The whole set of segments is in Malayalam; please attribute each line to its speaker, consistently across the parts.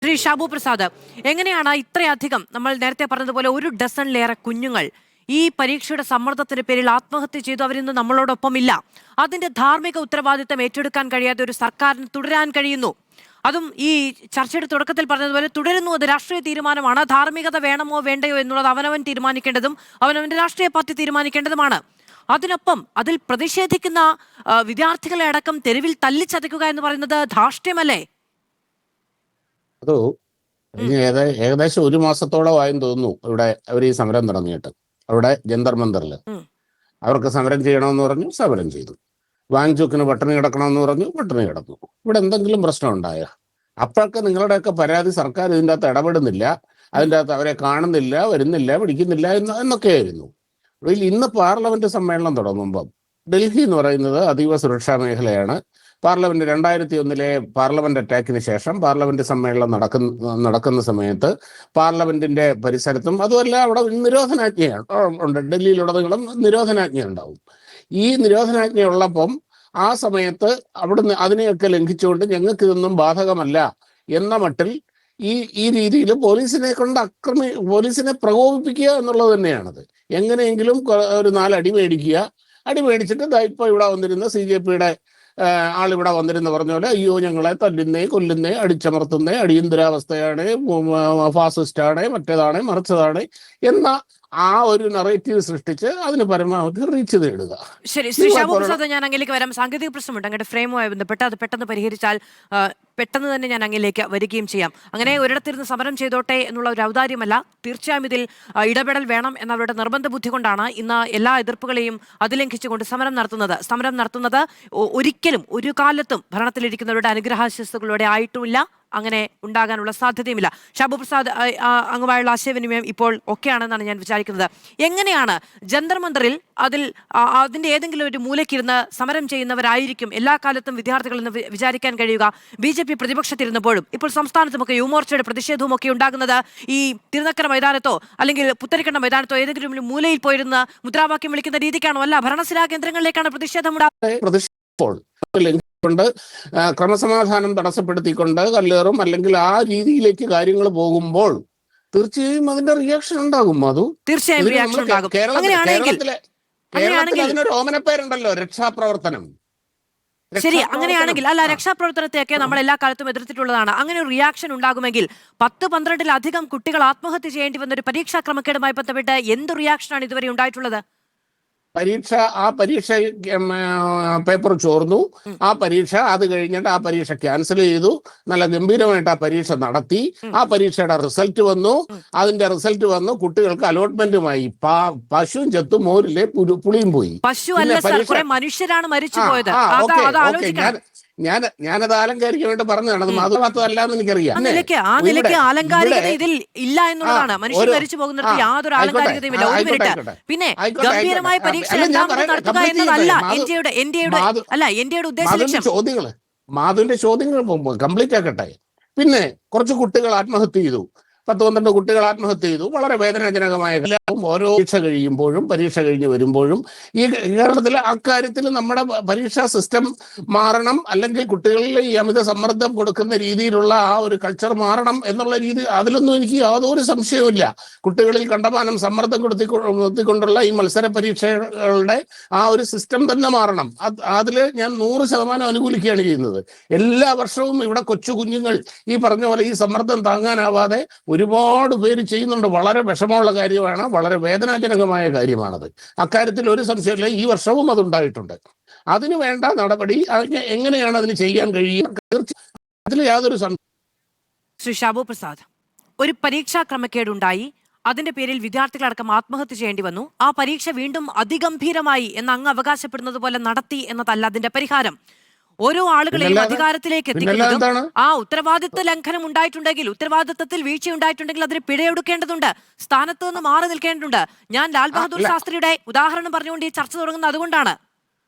Speaker 1: ശ്രീ ഷാബു പ്രസാദ്, എങ്ങനെയാണ് ഇത്രയധികം നമ്മൾ നേരത്തെ പറഞ്ഞതുപോലെ 1 ഡസനിലേറെ കുഞ്ഞുങ്ങൾ ഈ പരീക്ഷയുടെ സമ്മർദ്ദത്തിന്റെ പേരിൽ ആത്മഹത്യ ചെയ്തു? അവരിന്ന് നമ്മളോടൊപ്പമില്ല. അതിന്റെ ധാർമ്മിക ഉത്തരവാദിത്തം ഏറ്റെടുക്കാൻ കഴിയാതെ ഒരു സർക്കാരിന് തുടരാൻ കഴിയുന്നു. അതും ഈ ചർച്ചയുടെ തുടക്കത്തിൽ പറഞ്ഞതുപോലെ തുടരുന്നു. അത് രാഷ്ട്രീയ തീരുമാനമാണ്. ധാർമ്മികത വേണമോ വേണ്ടയോ എന്നുള്ളത് അവനവൻ തീരുമാനിക്കേണ്ടതും അവനവന്റെ രാഷ്ട്രീയ പാർട്ടി തീരുമാനിക്കേണ്ടതുമാണ്. അതിനൊപ്പം അതിൽ പ്രതിഷേധിക്കുന്ന വിദ്യാർത്ഥികളെ അടക്കം തെരുവിൽ തല്ലിച്ചതയ്ക്കുക എന്ന് പറയുന്നത് ധാർഷ്ട്യമല്ലേ?
Speaker 2: അത് ഏകദേശം 1 മാസത്തോളമായെന്ന് തോന്നുന്നു ഇവിടെ അവർ ഈ സമരം തുടങ്ങിയിട്ട്. അവിടെ ജന്തർ മന്ദറിൽ അവർക്ക് സമരം ചെയ്യണമെന്ന് പറഞ്ഞു, സമരം ചെയ്തു. വാങ്ചോക്കിന് പട്ടിണി കിടക്കണമെന്ന് പറഞ്ഞു, പട്ടിണി കിടന്നു. ഇവിടെ എന്തെങ്കിലും പ്രശ്നം ഉണ്ടായ അപ്പോഴൊക്കെ നിങ്ങളുടെയൊക്കെ പരാതി സർക്കാർ ഇതിൻ്റെ അകത്ത് ഇടപെടുന്നില്ല, അതിൻ്റെ അകത്ത് അവരെ കാണുന്നില്ല, വരുന്നില്ല, പിടിക്കുന്നില്ല എന്നൊക്കെയായിരുന്നു. ഇന്ന് പാർലമെന്റ് സമ്മേളനം തുടങ്ങുമ്പം ഡൽഹി എന്ന് പറയുന്നത് അതീവ സുരക്ഷാ മേഖലയാണ്. പാർലമെന്റ് 2001 പാർലമെന്റ് അറ്റാക്കിന് ശേഷം പാർലമെന്റ് സമ്മേളനം നടക്കുന്ന സമയത്ത് പാർലമെന്റിന്റെ പരിസരത്തും അതുമല്ല അവിടെ നിരോധനാജ്ഞയാണ് ഉണ്ട്. ഡൽഹിയിലുടനീളം നിരോധനാജ്ഞ ഉണ്ടാവും. ഈ നിരോധനാജ്ഞ ഉള്ളപ്പം ആ സമയത്ത് അവിടുന്ന് അതിനെയൊക്കെ ലംഘിച്ചുകൊണ്ട് ഞങ്ങൾക്ക് ഇതൊന്നും ബാധകമല്ല എന്ന മട്ടിൽ ഈ രീതിയിൽ പോലീസിനെ പ്രകോപിപ്പിക്കുക എന്നുള്ളത് തന്നെയാണത്. എങ്ങനെയെങ്കിലും ഒരു 4 അടി മേടിക്കുക. അടി മേടിച്ചിട്ട് ഇപ്പോൾ ഇവിടെ വന്നിരുന്ന CJPയുടെ ആളിവിടെ വന്നിരുന്ന് പറഞ്ഞ പോലെ അയ്യോ ഞങ്ങളെ തല്ലുന്നേ, കൊല്ലുന്നേ, അടിച്ചമർത്തുന്നേ, അടിയന്തരാവസ്ഥയാണ്, ഫാസിസ്റ്റാണ്, മറ്റേതാണ്, മറിച്ചതാണ് എന്ന ആ ഒരു നറേറ്റീവ് സൃഷ്ടിച്ച് അതിന് പരമാവധി റീച്ച് നേടുക.
Speaker 1: ശരി, ശ്രീ ഷാബു പ്രസാദ്, ഞാൻ അങ്ങിലേക്ക് വരാം. സാങ്കേതിക പ്രശ്നമുണ്ട്, അങ്ങയുടെ ഫ്രെയിമുമായി ബന്ധപ്പെട്ട് അത് പെട്ടെന്ന് പരിഹരിച്ചാൽ പെട്ടെന്ന് തന്നെ ഞാൻ അങ്ങിലേക്ക് വരികയും ചെയ്യാം. അങ്ങനെ ഒരിടത്തിരുന്ന് സമരം ചെയ്തോട്ടെ എന്നുള്ള ഒരു ഔദാര്യമല്ല. തീർച്ചയായും ഇതിൽ ഇടപെടൽ വേണം എന്നവരുടെ നിർബന്ധ ബുദ്ധി കൊണ്ടാണ് ഇന്ന് എല്ലാ എതിർപ്പുകളെയും അതിലംഘിച്ചുകൊണ്ട് സമരം നടത്തുന്നത്. ഒരിക്കലും ഒരു കാലത്തും ഭരണത്തിലിരിക്കുന്നവരുടെ അനുഗ്രഹാശിസ്സുകളോടെ ആയിട്ടുമില്ല, അങ്ങനെ ഉണ്ടാകാനുള്ള സാധ്യതയുമില്ല. ഷാബു പ്രസാദ്, അങ്ങുമായുള്ള ആശയവിനിമയം ഇപ്പോൾ ഒക്കെയാണെന്നാണ് ഞാൻ വിചാരിക്കുന്നത്. എങ്ങനെയാണ് ജന്തർ മന്ദറിൽ അതിന്റെ ഏതെങ്കിലും ഒരു മൂലയ്ക്കിരുന്ന് സമരം ചെയ്യുന്നവരായിരിക്കും എല്ലാ കാലത്തും വിദ്യാർത്ഥികൾ എന്ന് വിചാരിക്കാൻ കഴിയുക? BJP പ്രതിപക്ഷത്തിരുന്നപ്പോഴും ഇപ്പോൾ സംസ്ഥാനത്തുമൊക്കെ യുവമോർച്ചയുടെ പ്രതിഷേധവും ഒക്കെ ഉണ്ടാകുന്നത് ഈ തിരുനക്കര മൈതാനത്തോ അല്ലെങ്കിൽ പുത്തരിക്കണ്ട മൈതാനത്തോ ഏതെങ്കിലും ഒരു മൂലയിൽ പോയിരുന്ന് മുദ്രാവാക്യം വിളിക്കുന്ന രീതിക്കാണോ? അല്ല, ഭരണസിരാ കേന്ദ്രങ്ങളിലേക്കാണ് പ്രതിഷേധം
Speaker 2: കൊണ്ട് ക്രമസമാധാനം തടസ്സപ്പെടുത്തിക്കൊണ്ട് കല്ലേറും അല്ലെങ്കിൽ ആ രീതിയിലേക്ക് കാര്യങ്ങൾ പോകുമ്പോൾ തീർച്ചയായും അതിന്റെ റിയാക്ഷൻ ഉണ്ടാകും. കേരളത്തിലെ അതിനൊരു ഓമനപ്പേരുണ്ടല്ലോ, രക്ഷാപ്രവർത്തനം.
Speaker 1: ശരി, അങ്ങനെയാണെങ്കിൽ അല്ല, രക്ഷാപ്രവർത്തനത്തെയൊക്കെ നമ്മൾ എല്ലാ കാലത്തും എതിർത്തിട്ടുള്ളതാണ്. അങ്ങനെ ഒരു റിയാക്ഷൻ ഉണ്ടാകുമെങ്കിൽ 10-12 കുട്ടികൾ ആത്മഹത്യ ചെയ്യേണ്ടി വന്ന ഒരു പരീക്ഷാ ക്രമക്കേടുമായി ബന്ധപ്പെട്ട് എന്ത് റിയാക്ഷനാണ് ഇതുവരെ ഉണ്ടായിട്ടുള്ളത്?
Speaker 2: ആ പരീക്ഷ പേപ്പർ ചോർന്നു. അത് കഴിഞ്ഞിട്ട് ആ പരീക്ഷ ക്യാൻസൽ ചെയ്തു. നല്ല ഗംഭീരമായിട്ട് ആ പരീക്ഷ നടത്തി. ആ പരീക്ഷയുടെ റിസൾട്ട് വന്നു. അതിന്റെ റിസൾട്ട് വന്നു, കുട്ടികൾക്ക് അലോട്ട്മെന്റുമായി. പശുവും ചത്തു, മോരിലെ പുളിയും പോയി.
Speaker 1: പശു അല്ല, മനുഷ്യരാണ് മരിച്ചു പോയത്.
Speaker 2: ഞാനത് ആലങ്കാരിക്കാൻ വേണ്ടി പറഞ്ഞതാണ്. അത് മാത്രമല്ലാന്ന് എനിക്കറിയാം.
Speaker 1: ആ നിലയ്ക്ക് ആലങ്കാരികത ഇതിൽ ഇല്ല എന്നുള്ളതാണ്. മനുഷ്യർ മരിച്ചു പോകുന്നിടത്ത് യാതൊരു ആലങ്കാരികതയും ഇല്ല. ഒരു മിനിറ്റ്. പിന്നെ ഗംഭീരമായ പരീക്ഷ നടത്തുക എന്നതല്ല ഇന്ത്യയുടെ ഉദ്ദേശ ലക്ഷ്യം.
Speaker 2: മാധുവിന്റെ ചോദ്യങ്ങൾ കംപ്ലീറ്റ് ആക്കട്ടെ. പിന്നെ കുറച്ച് കുട്ടികൾ ആത്മഹത്യ ചെയ്തു. 10-12 കുട്ടികൾ ആത്മഹത്യ ചെയ്തു. വളരെ വേദനാജനകമായ ഓരോ പരീക്ഷ കഴിഞ്ഞ് വരുമ്പോഴും ഈ കേരളത്തിൽ അക്കാര്യത്തിൽ നമ്മുടെ പരീക്ഷാ സിസ്റ്റം മാറണം, അല്ലെങ്കിൽ കുട്ടികളിൽ ഈ അമിത സമ്മർദ്ദം കൊടുക്കുന്ന രീതിയിലുള്ള ആ ഒരു കൾച്ചർ മാറണം എന്നുള്ള രീതി, അതിലൊന്നും എനിക്ക് യാതൊരു സംശയവുമില്ല. കുട്ടികളിൽ കണ്ടമാനം സമ്മർദ്ദം കൊടുത്തിക്കൊണ്ടുള്ള ഈ മത്സര പരീക്ഷകളുടെ ആ ഒരു സിസ്റ്റം തന്നെ മാറണം. അതിൽ ഞാൻ 100% അനുകൂലിക്കുകയാണ് ചെയ്യുന്നത്. എല്ലാ വർഷവും ഇവിടെ കൊച്ചു കുഞ്ഞുങ്ങൾ ഈ പറഞ്ഞ പോലെ ഈ സമ്മർദ്ദം താങ്ങാനാവാതെ ഒരുപാട് പേര് ചെയ്യുന്നുണ്ട്. വളരെ വിഷമമുള്ള കാര്യമാണ്, വളരെ വേദനാജനകമായ കാര്യമാണത്. അക്കാര്യത്തിൽ ഒരു സംശയമില്ല. ഈ വർഷവും അതുണ്ടായിട്ടുണ്ട്. അതിന് വേണ്ട നടപടി എങ്ങനെയാണ് അതിന് ചെയ്യാൻ കഴിയുക, അതിൽ യാതൊരു സംശയം.
Speaker 1: ശ്രീ ഷാബു പ്രസാദ്, ഒരു പരീക്ഷാ ക്രമക്കേടുണ്ടായി, അതിന്റെ പേരിൽ വിദ്യാർത്ഥികളടക്കം ആത്മഹത്യ ചെയ്യേണ്ടി വന്നു. ആ പരീക്ഷ വീണ്ടും അതിഗംഭീരമായി എന്ന് അങ്ങ് അവകാശപ്പെടുന്നത് പോലെ നടത്തി എന്നതല്ല അതിന്റെ പരിഹാരം. ഓരോ ആളുകളെയും അധികാരത്തിലേക്ക് എത്തിക്കുന്നതും ആ ഉത്തരവാദിത്വ ലംഘനം ഉണ്ടായിട്ടുണ്ടെങ്കിൽ, ഉത്തരവാദിത്വത്തിൽ വീഴ്ച ഉണ്ടായിട്ടുണ്ടെങ്കിൽ അതിന് പിഴയൊടുക്കേണ്ടതുണ്ട്, സ്ഥാനത്ത് നിന്ന് മാറി നിൽക്കേണ്ടതുണ്ട്. ഞാൻ ലാൽ ബഹദൂർ ശാസ്ത്രിയുടെ ഉദാഹരണം പറഞ്ഞുകൊണ്ട് ഈ ചർച്ച തുടങ്ങുന്നത് അതുകൊണ്ടാണ്.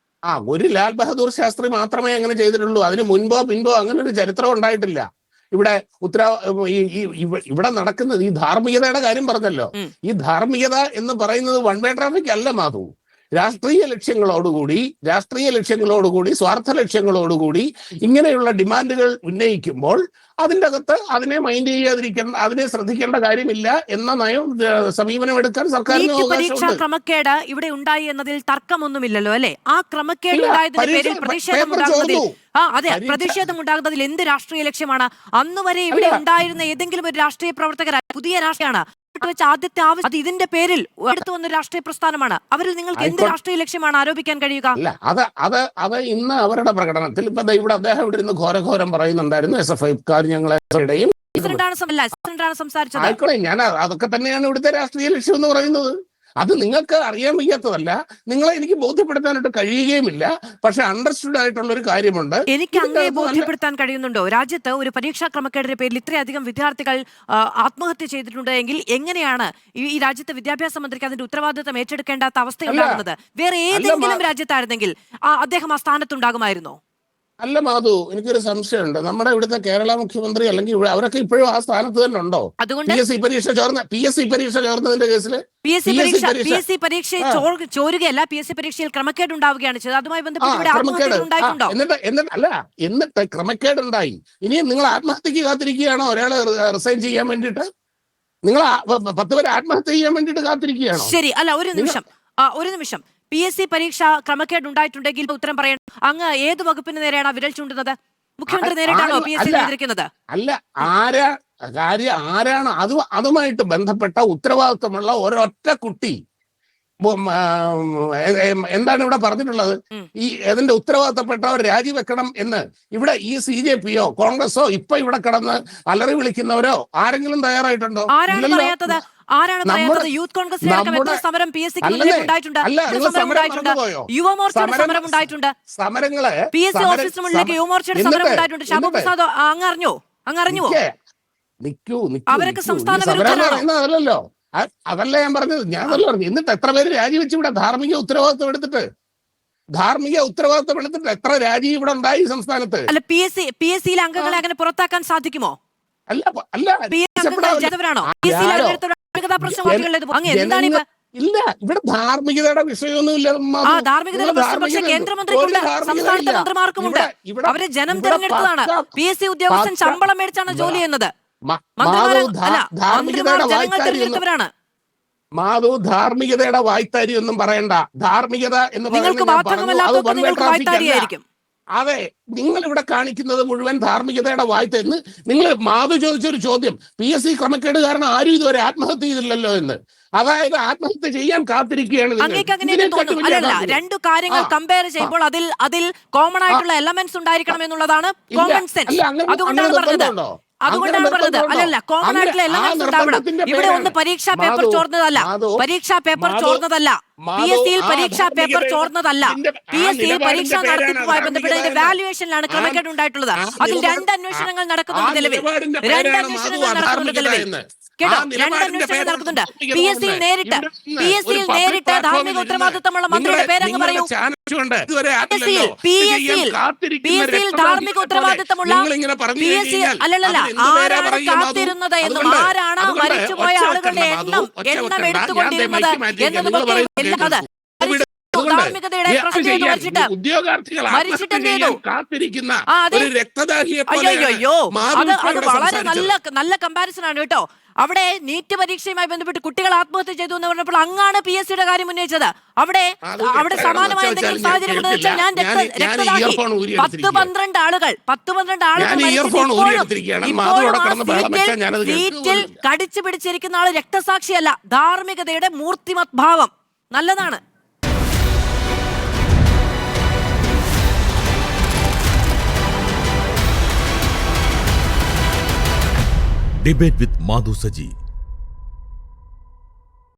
Speaker 2: ഒരു ലാൽ ബഹദൂർ ശാസ്ത്രി മാത്രമേ അങ്ങനെ ചെയ്തിട്ടുള്ളൂ. അതിന് മുൻപോ പിൻപോ അങ്ങനെ ഒരു ചരിത്രം ഉണ്ടായിട്ടില്ല. ഇവിടെ ഇവിടെ നടക്കുന്നത് ഈ ധാർമ്മികതയുടെ കാര്യം പറഞ്ഞല്ലോ. ഈ ധാർമ്മികത എന്ന് പറയുന്നത് വൺ വേ ട്രാഫിക് അല്ല മാധു. രാഷ്ട്രീയ ലക്ഷ്യങ്ങളോടുകൂടി സ്വാർത്ഥ ലക്ഷ്യങ്ങളോടുകൂടി ഇങ്ങനെയുള്ള ഡിമാൻഡുകൾ ഉന്നയിക്കുമ്പോൾ അതിൻ്റെ അകത്ത് അതിനെ മൈൻഡ് ചെയ്യാതിരിക്കേണ്ട, അതിനെ ശ്രദ്ധിക്കേണ്ട കാര്യമില്ല എന്ന സമീപനം എടുക്കാൻ സർക്കാരിന്
Speaker 1: പരീക്ഷാ
Speaker 2: അവകാശമുണ്ട്.
Speaker 1: ക്രമക്കേട് ഇവിടെ ഉണ്ടായി എന്നതിൽ തർക്കമൊന്നുമില്ലല്ലോ അല്ലെ? ആ ക്രമക്കേട് ഉണ്ടായതിന്റെ പേരിൽ പ്രതിഷേധമുണ്ടാകുന്നതിൽ അതെ, പ്രതിഷേധമുണ്ടാകുന്നതിൽ എന്ത് രാഷ്ട്രീയ ലക്ഷ്യമാണ്? അന്ന് വരെ ഇവിടെ ഉണ്ടായിരുന്ന ഏതെങ്കിലും ഒരു രാഷ്ട്രീയ പ്രവർത്തകർ, പുതിയ രാഷ്ട്രീയമാണ് വെച്ച ആദ്യത്തെ ആവശ്യം അത് ഇതിന്റെ പേരിൽ എടുത്തു വന്ന രാഷ്ട്രീയ പ്രസ്ഥാനമാണ്. അവരിൽ നിങ്ങൾക്ക് എന്ത് രാഷ്ട്രീയ ലക്ഷ്യമാണ് ആരോപിക്കാൻ കഴിയുക?
Speaker 2: അല്ല, അത് ഇന്ന് അവരുടെ പ്രകടനത്തിൽ ഇപ്പൊ ഇവിടെ അദ്ദേഹം ഇവിടെ ഇരുന്ന് ഘോരഘോരം പറയുന്നുണ്ടായിരുന്നു. SFI-ക്കാർ ഞങ്ങളെ
Speaker 1: സംസാരിച്ചത്.
Speaker 2: ആയിക്കോട്ടെ, ഞാൻ അതൊക്കെ തന്നെയാണ് ഇവിടുത്തെ രാഷ്ട്രീയ ലക്ഷ്യം എന്ന് പറയുന്നത്. അത് നിങ്ങൾക്ക് അറിയാൻ വയ്യാത്തതല്ല, നിങ്ങളെ എനിക്ക് ബോധ്യപ്പെടുത്താനായിട്ട് കഴിയുകയുമില്ല. പക്ഷെ അണ്ടർസ്റ്റുഡ് ആയിട്ടുള്ള ഒരു കാര്യമുണ്ട്.
Speaker 1: എനിക്ക് അങ്ങനെ ബോധ്യപ്പെടുത്താൻ കഴിയുന്നുണ്ടോ? രാജ്യത്ത് ഒരു പരീക്ഷാ ക്രമക്കേടിന്റെ പേരിൽ ഇത്രയധികം വിദ്യാർത്ഥികൾ ആത്മഹത്യ ചെയ്തിട്ടുണ്ട് എങ്കിൽ എങ്ങനെയാണ് ഈ രാജ്യത്തെ വിദ്യാഭ്യാസ മന്ത്രിക്ക് അതിന്റെ ഉത്തരവാദിത്തം ഏറ്റെടുക്കേണ്ടാത്ത അവസ്ഥയുണ്ടാകുന്നത്? വേറെ ഏതെങ്കിലും രാജ്യത്തായിരുന്നെങ്കിൽ അദ്ദേഹം ആ സ്ഥാനത്തുണ്ടാകുമായിരുന്നോ?
Speaker 2: അല്ല മാധു, എനിക്കൊരു സംശയമുണ്ട്. നമ്മുടെ ഇവിടുത്തെ കേരള മുഖ്യമന്ത്രി അല്ലെങ്കിൽ അവരൊക്കെ ഇപ്പോഴും ആ സ്ഥാനത്ത് തന്നെ ഉണ്ടോ? PSC പരീക്ഷ ചോർന്നതിന്റെ കേസിൽ
Speaker 1: PSC പരീക്ഷ ചോരുകയല്ല, PSC പരീക്ഷയിൽ ക്രമക്കേട് ഉണ്ടാവുകയാണ് ചെയ്തത്. അതുമായി ബന്ധപ്പെട്ട്
Speaker 2: എന്നിട്ട് ക്രമക്കേടുണ്ടായി. ഇനി നിങ്ങൾ ആത്മഹത്യക്ക് കാത്തിരിക്കുകയാണോ? ഒരാളെ റിസൈൻ ചെയ്യാൻ വേണ്ടിയിട്ട് നിങ്ങൾ 10 പേരെ ആത്മഹത്യ ചെയ്യാൻ വേണ്ടിയിട്ട് കാത്തിരിക്കുകയാണോ?
Speaker 1: ശരി, അല്ല, ഒരു നിമിഷം. PSC പരീക്ഷ ക്രമക്കേട് ഉണ്ടായിട്ടുണ്ടെങ്കിൽ ഉത്തരം പറയണം. അങ്ങ് ഏത് വകുപ്പിന് നേരെയാണ് വിരൽ ചൂണ്ടുന്നത്? മുഖ്യമന്ത്രി നേരിട്ടാണോ PSC നിയന്ത്രിക്കുന്നത്?
Speaker 2: അല്ല, ആരാണ് അതുമായിട്ട് ബന്ധപ്പെട്ട ഉത്തരവാദിത്വമുള്ള ഒരൊറ്റ കുട്ടി എന്താണ് ഇവിടെ പറഞ്ഞിട്ടുള്ളത്? അതിന്റെ ഉത്തരവാദിത്തപ്പെട്ടവർ രാജിവെക്കണം എന്ന് ഇവിടെ ഈ CJP-യോ കോൺഗ്രസോ ഇപ്പൊ ഇവിടെ കിടന്ന് അലറി വിളിക്കുന്നവരോ ആരെങ്കിലും തയ്യാറായിട്ടുണ്ടോ?
Speaker 1: യൂത്ത് കോൺഗ്രസിന്റെ സമരം PSC ഉണ്ടായിട്ടുണ്ട്, യുവമോർച്ചയുടെ സമരം ഉണ്ടായിട്ടുണ്ട്, PSC ഓഫീസിന് മുന്നിലേക്ക് യുവമോർച്ചയുടെ സമരം ഉണ്ടായിട്ടുണ്ട്. ഷാബു പ്രസാദ് അങ്ങ് അറിഞ്ഞുവോ? അവരൊക്കെ സംസ്ഥാന വിരുദ്ധരാണോ?
Speaker 2: അതല്ല ഞാൻ പറഞ്ഞത്. എന്നിട്ട് എത്ര പേര് രാജിവെച്ച് ഇവിടെ ധാർമ്മിക ഉത്തരവാദിത്വം എടുത്തിട്ട് എത്ര രാജി ഇവിടെ ഉണ്ടായി സംസ്ഥാനത്ത്?
Speaker 1: അല്ല, PSC-യിലെ അംഗങ്ങളെ അങ്ങനെ പുറത്താക്കാൻ സാധിക്കുമോ?
Speaker 2: അല്ല, ഇല്ല, ഇവിടെ ധാർമ്മികതയുടെ വിഷയമൊന്നുമില്ല.
Speaker 1: ധാർമ്മികതയുടെ പ്രശ്നം പക്ഷേ കേന്ദ്രമന്ത്രിക്കുണ്ട്, സംസ്ഥാനത്തെ മന്ത്രിമാർക്കുമുണ്ട്. അവരെ ജനം തിരഞ്ഞെടുത്തതാണ്. PSC ഉദ്യോഗസ്ഥൻ ശമ്പളം മേടിച്ചാണ് ജോലി ചെയ്യുന്നത്.
Speaker 2: മാധു, ധാർമ്മികതയുടെ വായ്ത്താരി ഒന്നും പറയണ്ട. ധാർമ്മികത എന്ന്
Speaker 1: പറയുന്നത്
Speaker 2: അതെ, നിങ്ങൾ ഇവിടെ കാണിക്കുന്നത് മുഴുവൻ ധാർമ്മികതയുടെ വായ്ത്ത എന്ന്. നിങ്ങൾ മാധു ചോദിച്ചൊരു ചോദ്യം, PSC ക്രമക്കേട് കാരണം ആരും ഇതുവരെ ആത്മഹത്യ ചെയ്തില്ലല്ലോ എന്ന്. അതായത് ആത്മഹത്യ ചെയ്യാൻ കാത്തിരിക്കുകയാണ്.
Speaker 1: രണ്ടു കാര്യങ്ങൾ കമ്പയർ ചെയ്യുമ്പോൾ അതിൽ കോമൺ ആയിട്ടുള്ള എലമെന്റ്സ് ഉണ്ടായിരിക്കണം എന്നുള്ളതാണ് കോമൺ സെൻസ്. അതുകൊണ്ടാണ് പറഞ്ഞത്. അല്ലല്ല, കോമൺ ആയിട്ടുള്ള എലമെന്റ്സ് ഉണ്ടാവണം. ഇവിടെ ഒന്ന് പരീക്ഷാ പേപ്പർ ചോർന്നതല്ല, PSC-യിൽ പരീക്ഷാ പേപ്പർ ചോർന്നതല്ല, PSC-യിൽ പരീക്ഷാ നടത്തിപ്പുമായി ബന്ധപ്പെട്ട വാല്യുവേഷനിലാണ് ക്രമക്കേട് ഉണ്ടായിട്ടുള്ളത്. അതിൽ 2 അന്വേഷണങ്ങൾ നടക്കുന്നുണ്ട് നിലവിൽ. കേട്ടോ, 2 അന്വേഷണങ്ങൾ നടക്കുന്നുണ്ട്. PSC-യിൽ നേരിട്ട് ധാർമ്മിക ഉത്തരവാദിത്തമുള്ള മന്ത്രിയുടെ പേരങ്ങ് പറയൂ. PSC-യിൽ ധാർമ്മിക ഉത്തരവാദിത്തമുള്ള അല്ലല്ല, ആരാണ് കാത്തിരുന്നത് എന്നും ആരാണ് മരിച്ചുപോയ ആളുകളുടെ എണ്ണം എടുത്തുകൊണ്ടിരുന്നത് എന്നതുമൊക്കെ എല്ലാം ധാർമ്മികതയുടെ അയ്യോ, അത് വളരെ നല്ല കമ്പാരിസൺ ആണ് കേട്ടോ. അവിടെ നീറ്റ് പരീക്ഷയുമായി ബന്ധപ്പെട്ട് കുട്ടികൾ ആത്മഹത്യ ചെയ്തു എന്ന് പറഞ്ഞപ്പോൾ അങ്ങാണ് PSC-യുടെ കാര്യം ഉന്നയിച്ചത്. അവിടെ സമാനമായ എന്തെങ്കിലും സാഹചര്യം ഞാൻ രക്തദാഹി 10-12 ആളുകൾ സീറ്റിൽ കടിച്ചു പിടിച്ചിരിക്കുന്ന ആള് രക്തസാക്ഷിയല്ല, ധാർമ്മികതയുടെ മൂർത്തിമത് ഭാവം. നല്ലതാണ്.
Speaker 3: Debate with Madhu Saji.